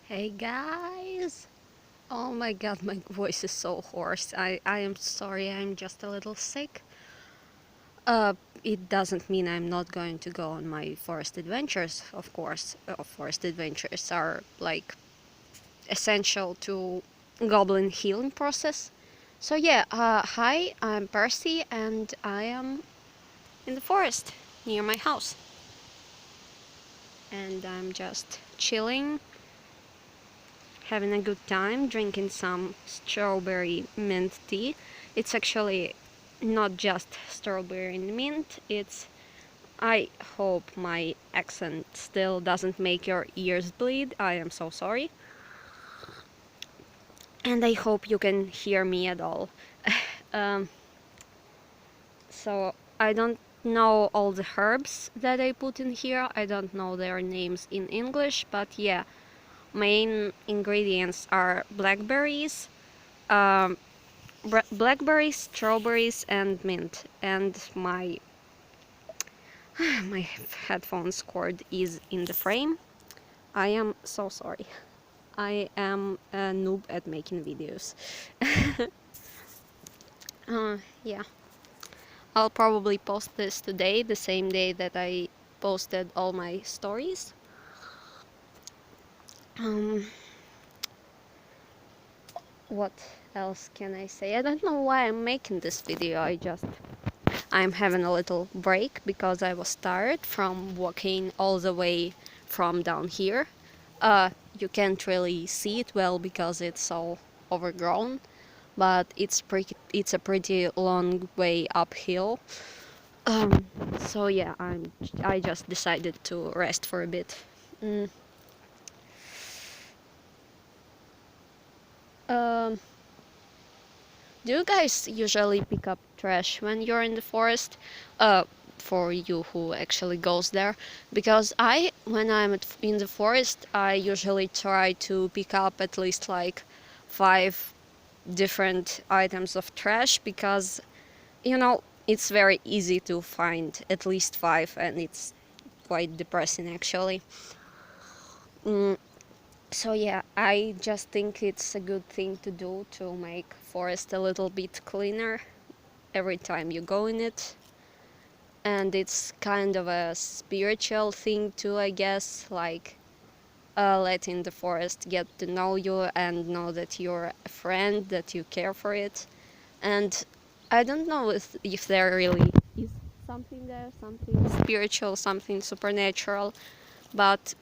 Hey guys! Oh my god, my voice is so hoarse. I am sorry, I'm just a little sick. Uh, it doesn't mean I'm not going to go on my forest adventures, of course. Forest adventures are like essential to goblin healing process. So yeah, hi, I'm Percy and I am in the forest near my house. And I'm just chilling, having a good time, drinking some strawberry mint tea. It's actually not just strawberry and mint, it's... I hope my accent still doesn't make your ears bleed. I am so sorry. And I hope you can hear me at all. um, so I don't know all the herbs that I put in here. I don't know their names in English, but yeah, main ingredients are blackberries, um, blackberries, strawberries, and mint. And my my headphones cord is in the frame. I am so sorry. I am a noob at making videos. Yeah. I'll probably post this today, the same day that I posted all my stories. Um, what else can I say? I don't know why I'm making this video. I'm having a little break because I was tired from walking all the way from down here. You can't really see it well because it's all overgrown, but it's a pretty long way uphill. Um, so yeah, I just decided to rest for a bit. Mm. Um, do you guys usually pick up trash when you're in the forest? For you who actually goes there, because when I'm in the forest, I usually try to pick up at least like 5 different items of trash, because it's very easy to find at least 5, and it's quite depressing actually. So yeah, I just think it's a good thing to do to make forest a little bit cleaner every time you go in it. And it's kind of a spiritual thing too, I guess, like letting the forest get to know you and know that you're a friend, that you care for it. And I don't know if there really is something there, something spiritual, something supernatural, but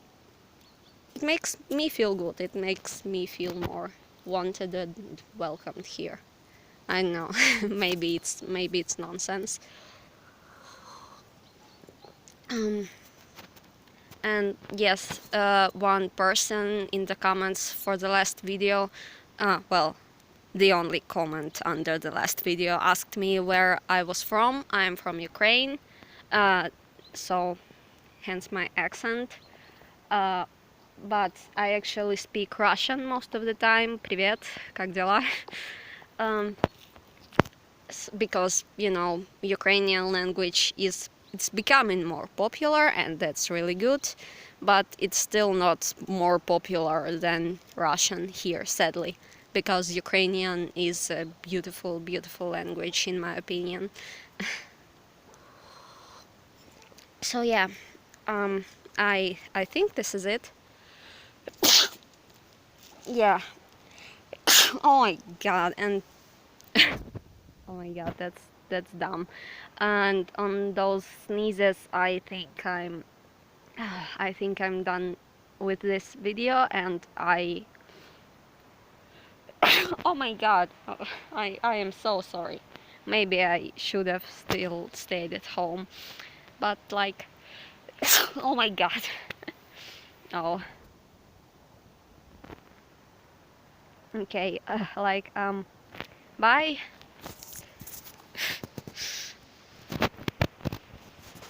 it makes me feel good. It makes me feel more wanted and welcomed here. I know, maybe it's nonsense. And yes, one person in the comments for the last video, well, the only comment under the last video, asked me where I was from. I'm from Ukraine, so hence my accent. But I actually speak Russian most of the time. Привет, как дела? Because Ukrainian language it's becoming more popular, and that's really good, but it's still not more popular than Russian here, sadly, because Ukrainian is a beautiful, beautiful language in my opinion. So yeah, I think this is it. Yeah. Oh my god, and oh my god, that's dumb. And on those sneezes, I think I'm done with this video, and oh my god, I am so sorry. Maybe I should have still stayed at home, but like, oh my god. Oh. Okay, bye.